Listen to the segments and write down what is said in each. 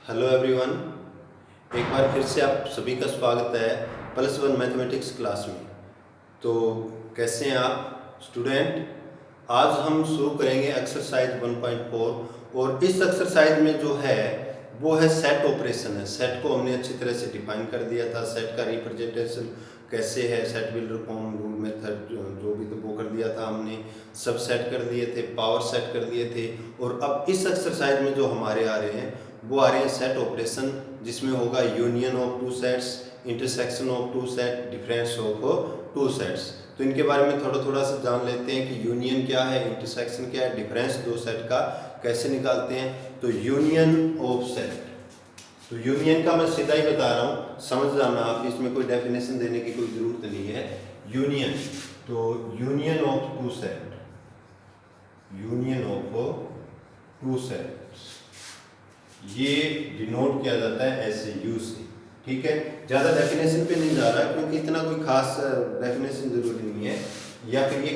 Hello everyone. एक बार फिर से आप सभी का स्वागत है +1 मैथमेटिक्स क्लास में। तो कैसे हैं आप स्टूडेंट? आज हम शुरू करेंगे एक्सरसाइज 1.4 और इस एक्सरसाइज में जो है वो है सेट ऑपरेशन है। सेट को हमने अच्छी तरह से डिफाइन कर दिया था। सेट का रिप्रेजेंटेशन कैसे है, set builder form rule method जो भी तो वो कर दिया था हमने, सब सेट कर दिए थे, पावर सेट कर दिए थे। और अब इस एक्सरसाइज में जो हमारे आ रहे हैं वो आ रहे हैं सेट ऑपरेशन, जिसमें होगा union of two sets, intersection of two set, difference of two sets. तो इनके बारे में थोड़ा थोड़ा सा जान लेते हैं कि यूनियन क्या है, इंटरसेक्शन क्या है, डिफरेंस दो सेट का कैसे निकालते हैं। तो यूनियन ऑफ सेट, तो यूनियन का मैं सीधा ही बता रहा हूँ, समझ जाना आप, इसमें कोई डेफिनेशन देने की कोई जरूरत नहीं है। यूनियन, तो union of two set, union of two set, ये डिनोट किया जाता है ऐसे यू से। ठीक है, ज़्यादा डेफिनेशन पे नहीं जा रहा क्योंकि इतना कोई खास डेफिनेशन जरूरी नहीं है। या फिर ये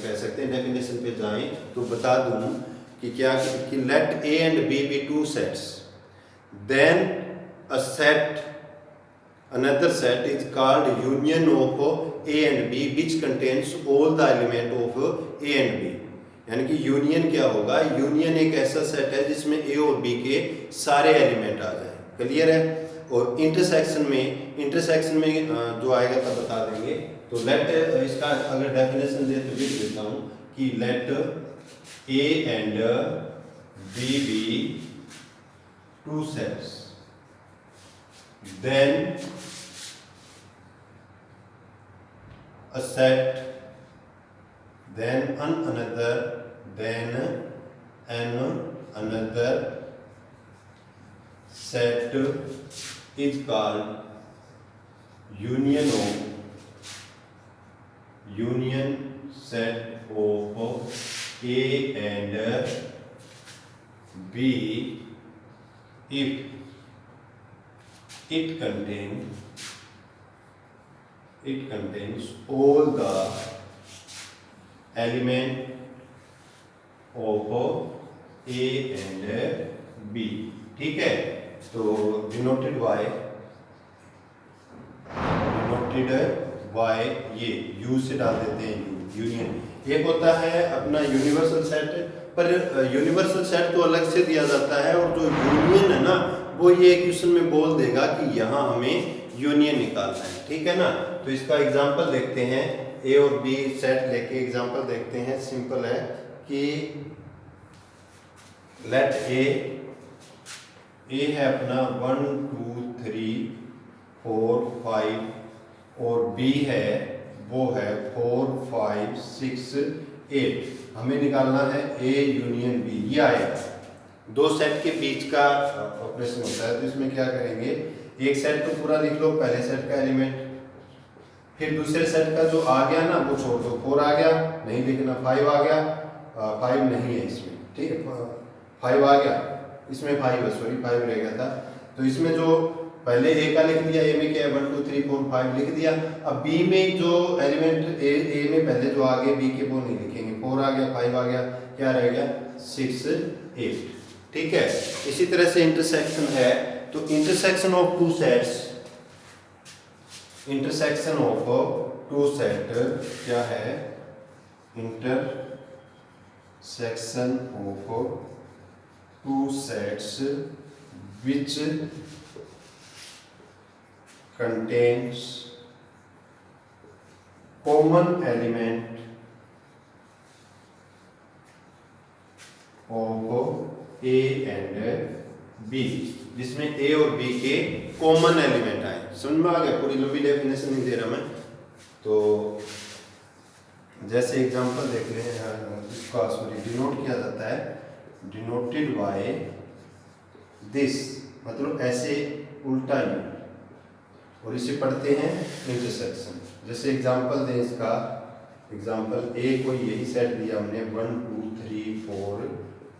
कह सकते हैं डेफिनेशन पे जाएं तो बता दूं कि क्या कि let A and B be two sets, then a set, another set is called union of A and B which contains all the element of A and B। यानी कि यूनियन क्या होगा, यूनियन एक ऐसा सेट है जिसमें ए और B के सारे एलिमेंट आ जाए। क्लियर है? और इंटरसेक्शन में जो आएगा तब बता देंगे। तो लेट, इसका अगर डेफिनेशन दे तो लिख देता हूँ कि let A and B be two sets, then a set, then another, then another set is called union set of A and B if it contains all the element of A and B। ठीक है, तो denoted by ये you से डाल देते हैं union. एक होता है अपना यूनिवर्सल सेट, पर यूनिवर्सल सेट तो अलग से दिया जाता है, और जो यूनियन है ना वो ये क्वेश्चन में बोल देगा कि यहाँ हमें यूनियन निकालना है। ठीक है ना? तो इसका एग्जांपल देखते हैं, ए और बी सेट लेके एग्जांपल देखते हैं। सिंपल है कि लेट ए है अपना 1 2 3 4 5 और बी है वो है 4 5 6 8। हमें निकालना है ए यूनियन बी। ये आएगा, दो सेट के बीच का ऑपरेशन होता है। तो इसमें क्या करेंगे, एक सेट तो पूरा लिख लो, पहले सेट का एलिमेंट, फिर दूसरे सेट का जो आ गया ना वो छोड़ दो। 4 आ गया नहीं लिखना, 5 आ गया, 5 नहीं है इसमें। ठीक है, 5 आ गया, इसमें 5 है, सॉरी 5 रह गया था। तो इसमें जो पहले ए का लिख दिया, ए में क्या है 1 2 3 4 5 लिख दिया। अब बी में जो एलिमेंट ए में पहले जो आ गए बी के वो नहीं लिखेंगे। 4 आ गया, 5 आ गया, क्या रह गया 6 8। ठीक है, इसी तरह से इंटरसेक्शन है। तो intersection of two sets, intersection of two set क्या है, intersection of two sets which contains common element of A and B, जिसमें A और B के कॉमन एलिमेंट आए। समझ में आ गया? पूरी लंबी डेफिनेशन नहीं दे रहा मैं। तो जैसे एग्जांपल देख रहे हैं, इसका सॉरी डिनोट किया जाता है, डिनोटेड बाय दिस, मतलब ऐसे उल्टा ही, और इसे पढ़ते हैं इंटरसेक्शन। जैसे एग्जांपल दें इसका, एग्जांपल ए कोई यही सेट दिया हमने 1 2 3 4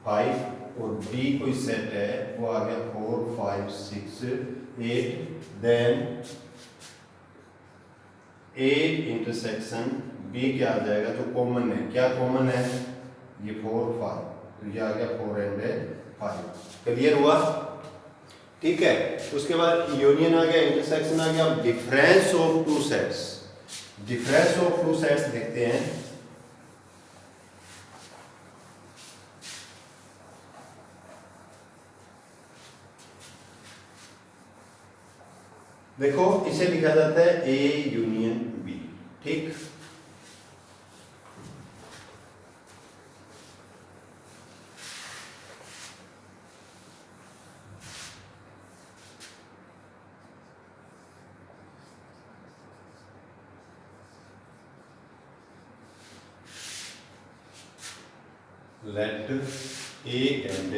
5 और बी कोई सेट है वो आ गया 4 5 6 8। देन ए इंटरसेक्शन बी क्या आ जाएगा, जो कॉमन है, क्या कॉमन है, ये 4 5, तो ये आ गया 4 एंड 5। क्लियर हुआ? ठीक है। उसके बाद यूनियन आ गया, इंटरसेक्शन आ गया। अब difference of two sets, difference of two sets देखते हैं। देखो इसे लिखा जाता है ए यूनियन बी, ठीक। Let A and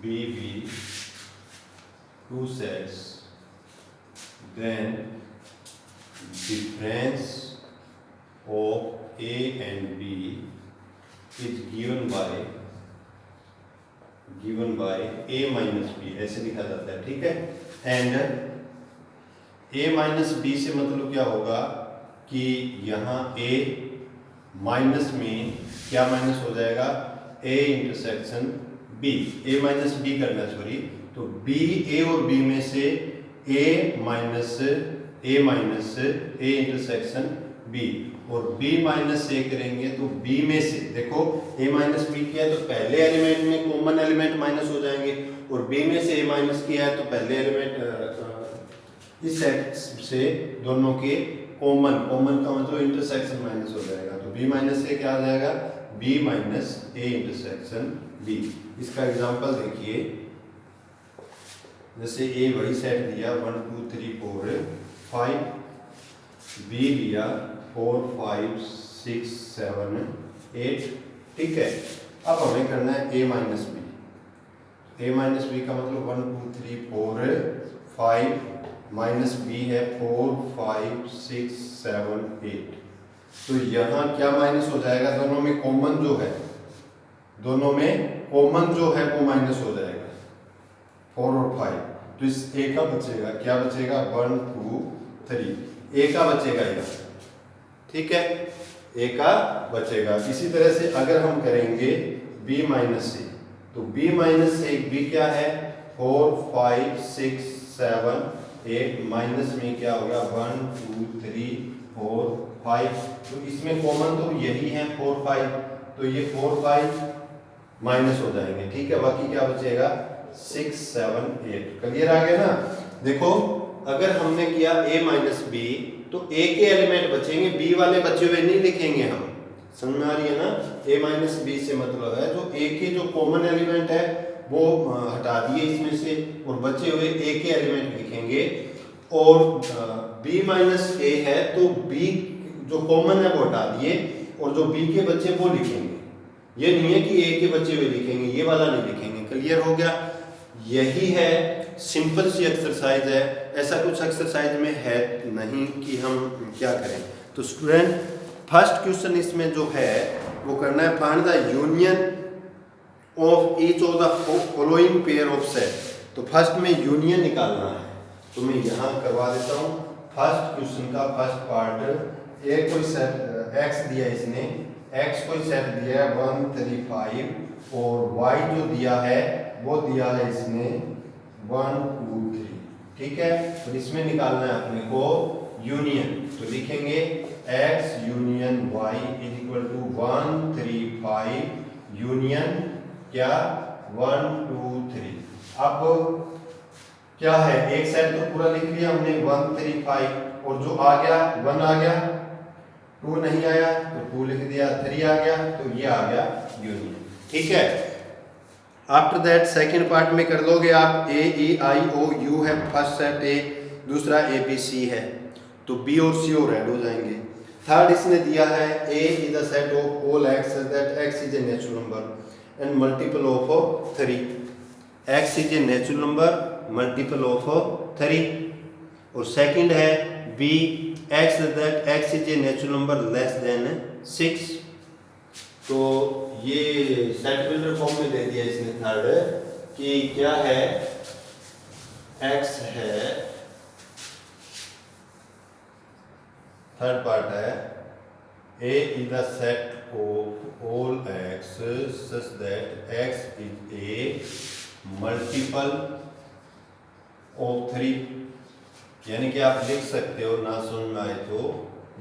B be two sets, then difference of A and B is given by A minus B, ऐसे लिखा जाता है, ठीक है। एंड A माइनस बी से मतलब क्या होगा कि यहाँ A माइनस में क्या माइनस हो जाएगा, A intersection B, A minus B करना, सॉरी। तो B, A और B में से A minus A intersection B, और B माइनस A करेंगे तो B में से, देखो A माइनस B किया है तो पहले एलिमेंट में कॉमन एलिमेंट माइनस हो जाएंगे, और B में से A माइनस किया है तो पहले एलिमेंट इस सेट से दोनों के कॉमन का मतलब इंटरसेक्शन माइनस हो जाएगा। तो B माइनस से क्या आ जाएगा, B minus A intersection B। इसका एग्जांपल देखिए, जैसे A वही सेट दिया 1 2 3 4 5, B लिया 4 5 6 7 8, ठीक है। अब हमें करना है A minus B। A minus B का मतलब 1 2 3 4 5 माइनस बी है 4 5 6 7 8। तो यहाँ क्या माइनस हो जाएगा, दोनों में कॉमन जो है वो माइनस हो जाएगा 4 और 5। तो इस ए का बचेगा, क्या बचेगा 1 2 3, ए का बचेगा यहाँ, ठीक है, ए का बचेगा। इसी तरह से अगर हम करेंगे b माइनस ए, तो b माइनस ए b क्या है 4 5 6 7 8, माइनस में क्या होगा 1 2 3 4 5। तो इसमें कॉमन तो यही है 4 5, तो ये 4 5 माइनस हो जाएंगे, ठीक है। बाकी क्या बचेगा 6 7 8। क्लियर आ गया ना। देखो अगर हमने किया a माइनस बी, तो a के एलिमेंट बचेंगे, b वाले बचे हुए नहीं लिखेंगे हम, समझ में आ रही है ना। a माइनस बी से मतलब है जो a के जो कॉमन एलिमेंट है वो हटा दिए इसमें से, और बचे हुए a के एलिमेंट लिखेंगे। और b माइनस a है तो b जो कॉमन है वो हटा दिए, और जो b के बच्चे वो लिखेंगे। ये नहीं है कि a के बच्चे हुए लिखेंगे, ये वाला नहीं लिखेंगे। क्लियर हो गया। यही है, सिंपल सी एक्सरसाइज है, ऐसा कुछ एक्सरसाइज में है नहीं कि हम क्या करें। तो स्टूडेंट फर्स्ट क्वेश्चन इसमें जो है वो करना है, find the union of each of the following pair of set. तो फर्स्ट में यूनियन निकालना है, तो मैं यहाँ करवा देता हूँ। फर्स्ट क्वेश्चन का फर्स्ट पार्ट, ए कोई सेट एक्स दिया इसने, एक्स कोई सेट दिया है 1 3 5, और वाई जो दिया है वो दिया है इसने 1 2 3, ठीक है। तो इसमें निकालना है अपने को यूनियन। तो लिखेंगे x union y is equal to 1 3 5 union क्या 1 2 3। अब क्या है, एक सेट तो पूरा लिख लिया हमने 1 3 5, और जो आ गया 1 आ गया, 2 नहीं आया तो 2 लिख दिया, 3 आ गया तो ये आ गया यूनियन, ठीक है। आफ्टर दैट सेकंड पार्ट में कर लोगे आप, ए ई आई ओ यू है फर्स्ट सेट ए, दूसरा ए बी सी है, तो बी और सी और ऐड हो जाएंगे। थर्ड इसने दिया है A is the set of all x that x is a natural number and multiple of 3, x is a natural number multiple of 3। और सेकंड है B x that x is a natural number less than 6। तो ये set builder form में दे दिया इसने third कि क्या है, x है, थर्ड पार्ट है A is the set of all x such that x is a multiple of 3, यानी कि आप लिख सकते हो ना समझ में आए तो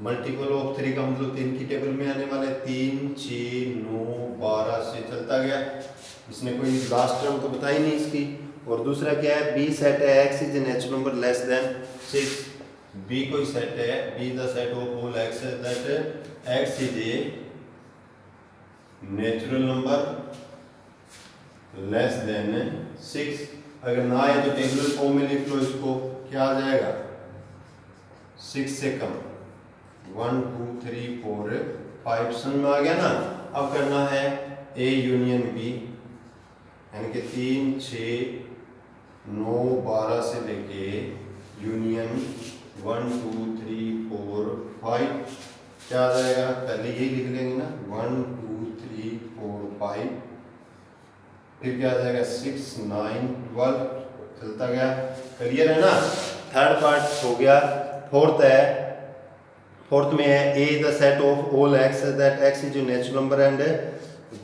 मल्टीपल ऑफ 3 का मतलब 3 की टेबल में आने वाले 3, 6, 9, 12 से चलता गया। इसने कोई लास्ट टर्म तो बताई नहीं इसकी। और दूसरा क्या है, बी सेट है x is a natural number less than 6। B कोई सेट है, B the set of whole x that x is a natural number less than 6। अगर ना आए तो टेबुलर फॉर्म में लिख लो इसको, क्या आ जाएगा 6 से कम 1 2 3 4 5 समझ में आ गया ना। अब करना है ए यूनियन बी, यानी कि 3, 6, 9, 12 से लेके यूनियन 1 2 3 4 5, क्या आ जाएगा, पहले यही लिख लेंगे ना 1 2 3 4 5, फिर क्या आ जाएगा 6 9 12, चलता गया। क्लियर है ना। थर्ड पार्ट हो गया। फोर्थ है, फोर्थ में है A the set of all x that x is a natural number and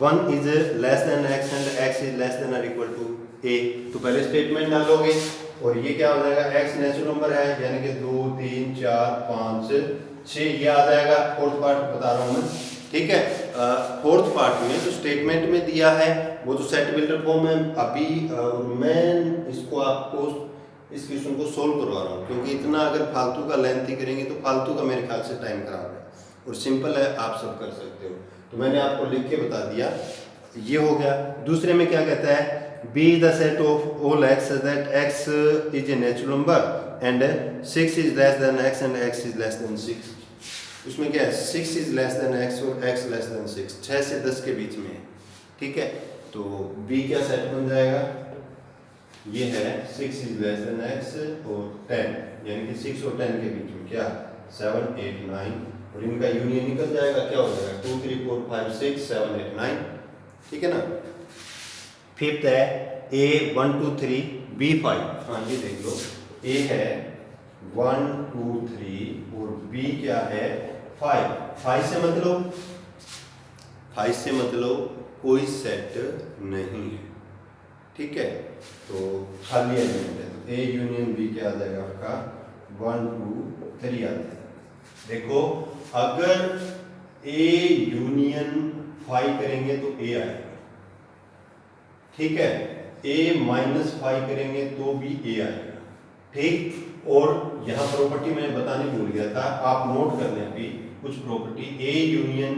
1 is less than x and x is less than और इक्वल टू ए। तो पहले स्टेटमेंट डालोगे और ये क्या हो जाएगा, एक्स नेचुरल नंबर है यानी कि 2 3 4 5 6, ये आ जाएगा। फोर्थ पार्ट बता रहा हूँ मैं, ठीक है। फोर्थ पार्ट में जो स्टेटमेंट में दिया है वो तो सेट बिल्डर फॉर्म है। अभी मैं इसको आपको इस क्वेश्चन को सोल्व करवा रहा हूँ, क्योंकि इतना अगर फालतू का लेंथी करेंगे तो फालतू का मेरे ख्याल से टाइम खराब है, और सिंपल है, आप सब कर सकते हो। तो मैंने आपको लिख के बता दिया, ये हो गया। दूसरे में क्या कहता है, B the set of all x that x is a natural number and 6 is less than x and x is less than 6। उसमें क्या है, 6 इज लेस देन एक्स और एक्स लेस देन 6, 6 से 10 के बीच में है, ठीक है। तो बी क्या सेट बन जाएगा, ये है 6 इज लेस देन एक्स और 10, यानी कि 6 और 10 के बीच में क्या 7 8 9, और इनका यूनियन निकल जाएगा, क्या हो जाएगा 2 3 4 5 6 7 8 9, ठीक है ना। फिफ्थ है ए 1 2 3 बी 5, हाँ ये देख लो, ए है 1 2 3 और बी क्या है 5। 5 से मतलब, 5 से मतलब कोई सेट नहीं है, ठीक है। तो खाली एलिमेंट है, तो ए यूनियन बी क्या आ जाएगा आपका 1 2 3 आ जाएगा। देखो अगर ए यूनियन 5 करेंगे तो ए आएगा, ठीक है। ए -5 करेंगे तो भी ए आएगा, ठीक। और यहाँ प्रॉपर्टी मैंने बताने भूल गया था, आप नोट कर लें अभी कुछ प्रॉपर्टी। ए यूनियन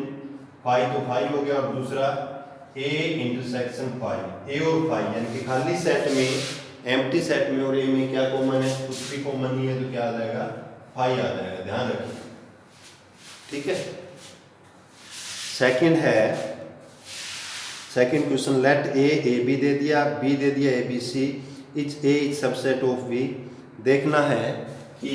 5 तो 5 हो गया, और दूसरा ए इंटरसेक्शन 5, ए और 5 यानी कि खाली सेट में, एम्प्टी सेट में और ए में क्या कॉमन है, कुछ भी कॉमन नहीं है, तो क्या आ जाएगा 5 आ जाएगा, ध्यान रखिए, ठीक है। सेकंड है, second question, let A B दे दिया, बी दे दिया A B C, is A is subset of B. देखना है कि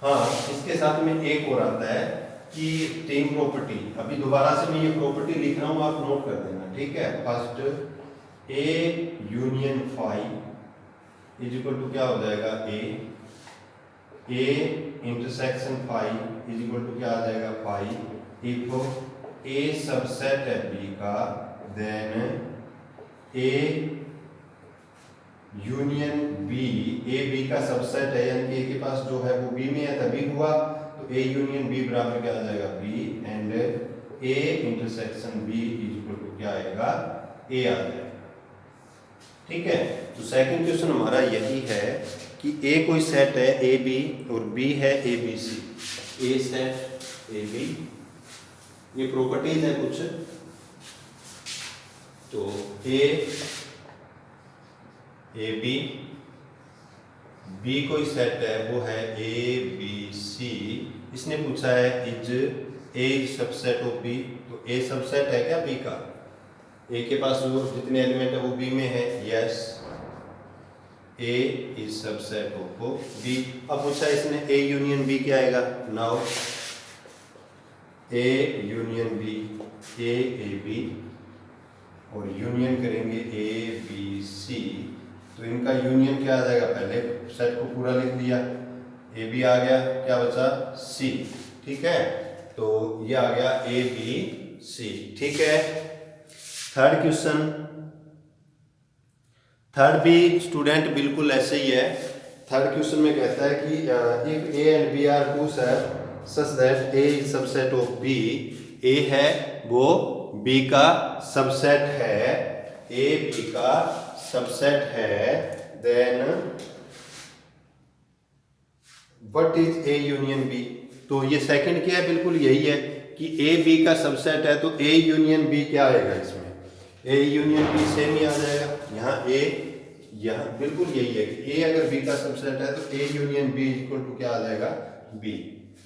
हाँ इसके साथ में एक और आता है कि तीन प्रॉपर्टी, अभी दोबारा से मैं ये प्रॉपर्टी लिख रहा हूँ, आप नोट कर देना, ठीक है। First A union 5 is equal to क्या हो जाएगा A intersection 5 is equal to क्या आ जाएगा 5। इफ ए सबसेट है बी का, then A union B, A B का सबसेट है, यानी कि ए के पास जो है वो बी में है तभी हुआ, तो ए यूनियन बी बराबर क्या आ जाएगा B, and A intersection B is equal to क्या आएगा ए आ जाएगा, ठीक है। तो सेकंड क्वेश्चन हमारा यही है कि ए कोई सेट है ए बी और बी है A B C, A set A B, ये प्रॉपर्टीज है कुछ। तो ए बी कोई सेट है वो है ए बी सी, इसने पूछा है is A subset of B, तो ए सबसेट है क्या बी का, ए के पास जो जितने एलिमेंट है वो बी में है, yes A is subset of B. अब पूछा इसने ए यूनियन बी क्या आएगा, now A union B A B और यूनियन करेंगे ए बी सी, तो इनका यूनियन क्या आ जाएगा, पहले सेट को पूरा लिख दिया, ए बी आ गया, क्या बचा सी, ठीक है। तो ये आ गया ए बी सी, ठीक है। थर्ड क्वेश्चन, थर्ड भी स्टूडेंट बिल्कुल ऐसे ही है। थर्ड क्वेश्चन में कहता है कि if A and B are two such that A is subset of B, A है वो बी का सबसेट है, ए बी का सबसेट है, then what is A union B. तो ये सेकंड क्या है, बिल्कुल यही है कि ए बी का सबसेट है, तो ए यूनियन बी क्या आएगा इसमें, ए यूनियन बी सेम ही आ जाएगा। यहाँ ए, यहाँ बिल्कुल यही है कि ए अगर बी का सबसेट है तो A union B equal to क्या आ जाएगा, बी।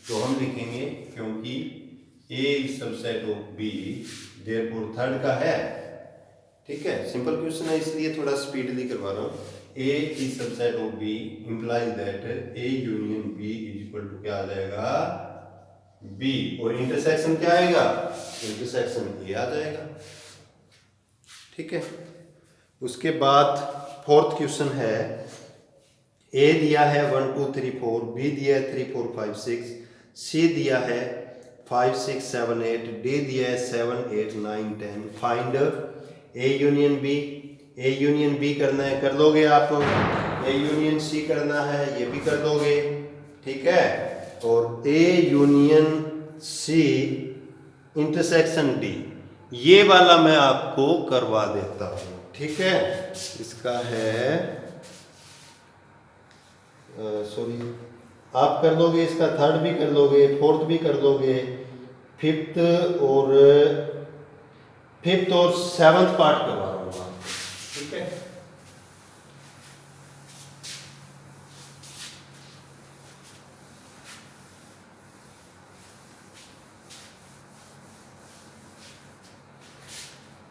तो हम लिखेंगे क्योंकि A is subset of B, therefore third का है। ठीक है, सिंपल क्वेश्चन है इसलिए थोड़ा स्पीडली करवा रहा हूँ। A is subset of B implies that A union B is equal to क्या आ जाएगा, बी। और इंटरसेक्शन क्या आएगा, इंटरसेक्शन ए आ जाएगा। ठीक है, उसके बाद फोर्थ क्वेश्चन है, ए दिया है 1 2 3 4, बी दिया है 3 4 5 6, सी दिया है 5 6 7 8, डी दिया है 7 8 9 10। Find A union B. A union B करना है, कर लोगे आप। ए यूनियन सी करना है, ये भी कर दोगे। ठीक है, और A union C intersection D, ये वाला मैं आपको करवा देता हूँ। ठीक है, इसका है सॉरी, आप कर लोगे, इसका थर्ड भी कर लोगे, फोर्थ भी कर लोगे, फिफ्थ और सेवंथ पार्ट करवा रहा हूँ। ठीक है,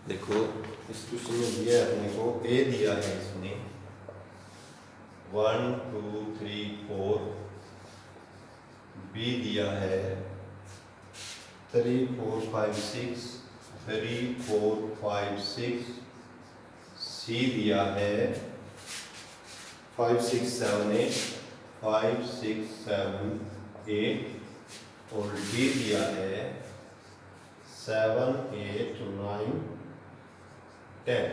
देखो इस क्वेश्चन में दिया है अपने को, ए दिया है इसमें 1 2 3 4, बी दिया है 3 4 5 6, 3 4 5 6, सी दिया है 5 6 7 8, 5 6 7 8, और डी दिया है 7 8 9 10।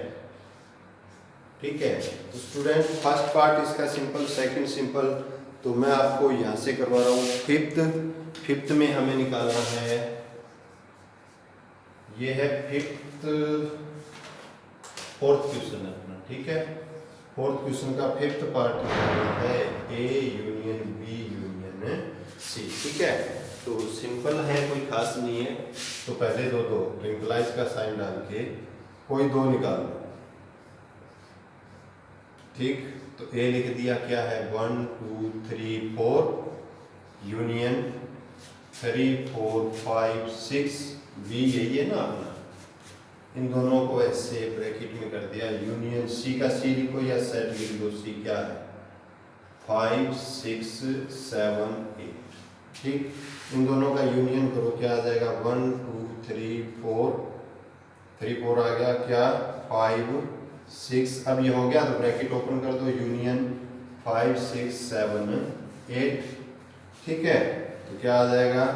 ठीक है, तो स्टूडेंट फर्स्ट पार्ट इसका सिंपल, सेकंड सिंपल, तो मैं आपको यहाँ से करवा रहा हूँ। फिफ्थ में हमें निकालना है, ये है फोर्थ क्वेश्चन है अपना। ठीक है, फोर्थ क्वेश्चन का फिफ्थ पार्ट है A union B union C. ठीक है, तो सिंपल है, कोई खास नहीं है। तो पहले दो तो इंप्लाइज का साइन डाल के कोई दो निकाल लो। ठीक, तो ए लिख दिया, क्या है 1 2 3 4 यूनियन 3 4 5 6, बी यही है ना अपना, इन दोनों को ऐसे ब्रैकेट में कर दिया। यूनियन सी का सी लिखो या सेट लिख दो, सी क्या है 5 6 7 8। ठीक, इन दोनों का यूनियन करो, क्या आ जाएगा 1 2 3 4, 3 4 आ गया, क्या 5 6, अब ये हो गया तो ब्रैकेट ओपन कर दो, यूनियन 5 6 7 8। ठीक है, तो क्या आ जाएगा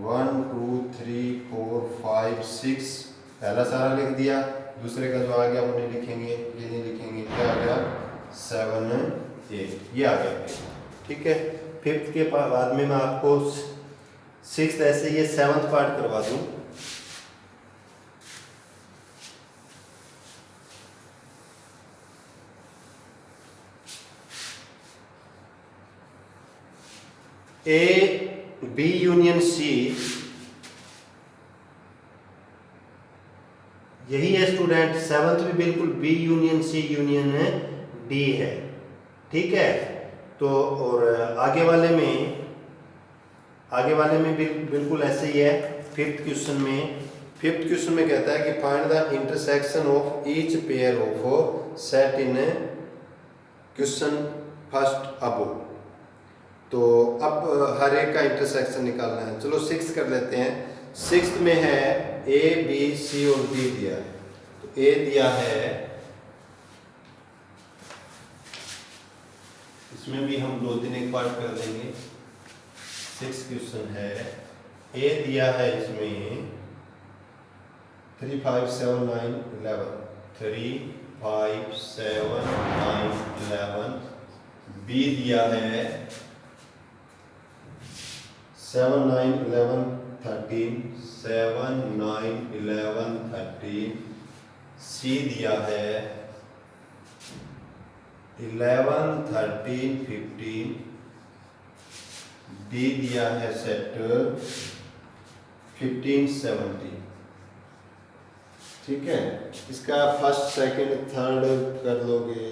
1 2 3 4 5 6, पहला सारा लिख दिया, दूसरे का जो आ गया वो नहीं लिखेंगे, ये नहीं लिखेंगे, क्या आ गया 7 8, ये आ गया। ठीक है, फिफ्थ के बाद में मैं आपको सिक्स्थ ऐसे ये सेवंथ पार्ट करवा दूं। ए बी यूनियन सी, यही है स्टूडेंट। सेवंथ भी बिल्कुल B union C union D है। ठीक है, तो और आगे वाले में बिल्कुल ऐसे ही है। फिफ्थ क्वेश्चन में कहता है कि find the intersection of each pair of set in question first above. तो अब हर एक का इंटरसेक्शन निकालना है। चलो सिक्स कर लेते हैं। सिक्स्थ में है ए बी सी और डी दिया है। तो ए दिया है, इसमें भी हम 2 3 एक पार्ट कर देंगे। सिक्स क्वेश्चन है, ए दिया है इसमें 3 5 7 9 11, 3, 5, 7, 9, 11। बी दिया है 7, 9, 11, 13, 7, 9, 11, 13। सी दिया है 11, 13, 15। डी दिया है सेट 15, 17। ठीक है, इसका फर्स्ट सेकंड थर्ड कर लोगे।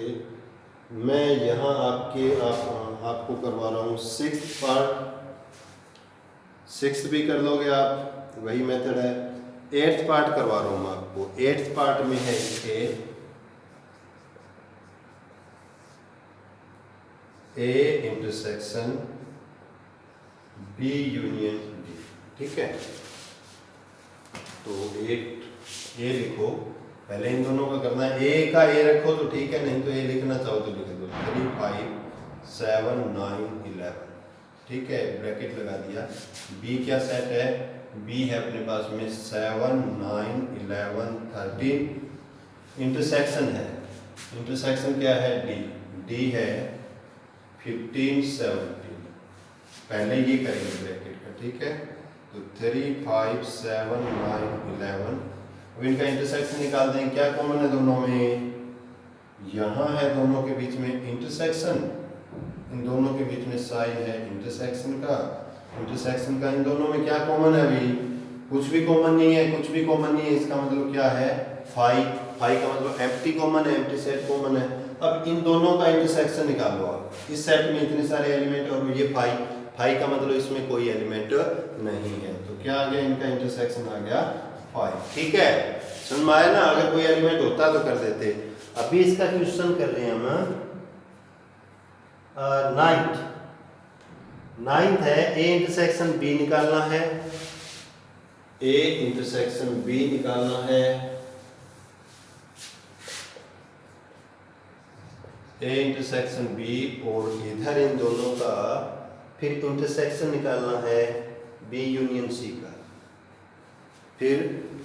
मैं यहाँ आपको करवा रहा हूँ सिक्स्थ पार्ट, सिक्स्थ भी कर लोगे आप, वही मेथड है। एट्थ पार्ट करवा रहा हूँ मैं आपको। एट्थ पार्ट में है इसके A intersection B union D. ठीक है, तो ये लिखो, पहले इन दोनों का करना है। ए का ए रखो तो ठीक है, नहीं तो ए लिखना चाहो तो लिख दो। 3, 5, 7, 9, 11। ठीक है, ब्रैकेट लगा दिया। बी क्या सेट है? बी है अपने पास में 7, 9, 11, 13। इंटरसेक्शन है, इंटरसेक्शन क्या है? डी। डी है 15, 17। पहले ये करेंगे ब्रैकेट का। ठीक है, तो 3, 5, 7, 9, 11। अब इनका इंटरसेक्शन निकाल दें। क्या कॉमन है दोनों में? यहाँ है दोनों के बीच में इंटरसेक्शन, इन दोनों के बीच में साइन है इंटरसेक्शन का। इंटरसेक्शन का इन दोनों में क्या कॉमन है? अभी कुछ भी कॉमन नहीं है, कुछ भी कॉमन नहीं है। इसका मतलब क्या है? फाई। फाई का मतलब एम्प्टी कॉमन है, एम्प्टी सेट कॉमन है। अब इन दोनों का इंटरसेक्शन निकालो आप। इस सेट में इतने सारे एलिमेंट और ये फाई, फाई का मतलब इसमें कोई एलिमेंट नहीं है, तो क्या आ गया? इनका इंटरसेक्शन आ गया 5। ठीक है, समझ में आया ना? अगर कोई एलिमेंट होता तो कर देते। अभी इसका क्वेश्चन कर रहे हैं हम नाइन्थ है। ए इंटरसेक्शन बी निकालना है। ए इंटरसेक्शन बी निकालना है। ए इंटरसेक्शन बी, और इधर इन दोनों का फिर इंटरसेक्शन निकालना है बी यूनियन सी का। फिर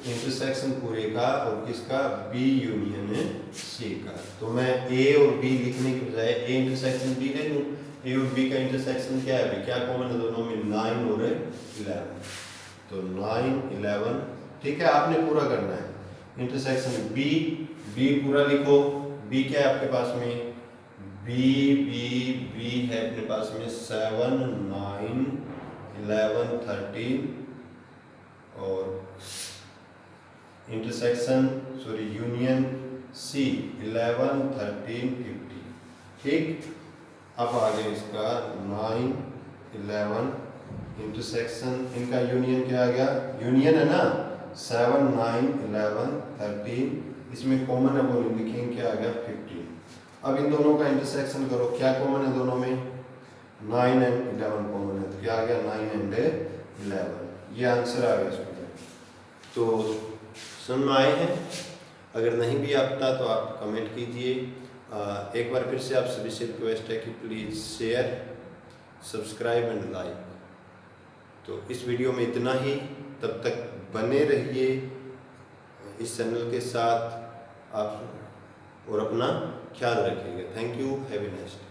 इंटरसेक्शन पूरे का और किसका? बी यूनियन सी का। तो मैं ए और बी लिखने के बजाय ए इंटरसेक्शन बी ले लूँ। ए और बी का इंटरसेक्शन क्या है? क्या कॉमन है दोनों में? 9 और 11। तो 9, 11। ठीक है, आपने पूरा करना है। इंटरसेक्शन बी, बी पूरा लिखो। बी क्या है आपके पास में? बी बी बी है अपने पास में 7, 9, 11, 13। और इंटरसेक्शन यूनियन सी 11, 13, 15। ठीक, अब आगे इसका 9, 11 इंटरसेक्शन, इनका यूनियन क्या आ गया? यूनियन है ना, 7, 9, 11, 13। इसमें कॉमन है वो लिखेंगे, क्या आ गया? 15। अब इन दोनों का इंटरसेक्शन करो। क्या कॉमन है दोनों में? 9 एंड 11 कॉमन है, तो क्या आ गया? 9 एंड 11। ये आंसर आ गया इसमें। तो समझ में आए हैं? अगर नहीं भी आता तो आप कमेंट कीजिए। एक बार फिर से आप सभी से रिक्वेस्ट है कि please share, subscribe and like. तो इस वीडियो में इतना ही। तब तक बने रहिए इस चैनल के साथ आप, और अपना ख्याल रखिएगा। Thank you, have a nice day.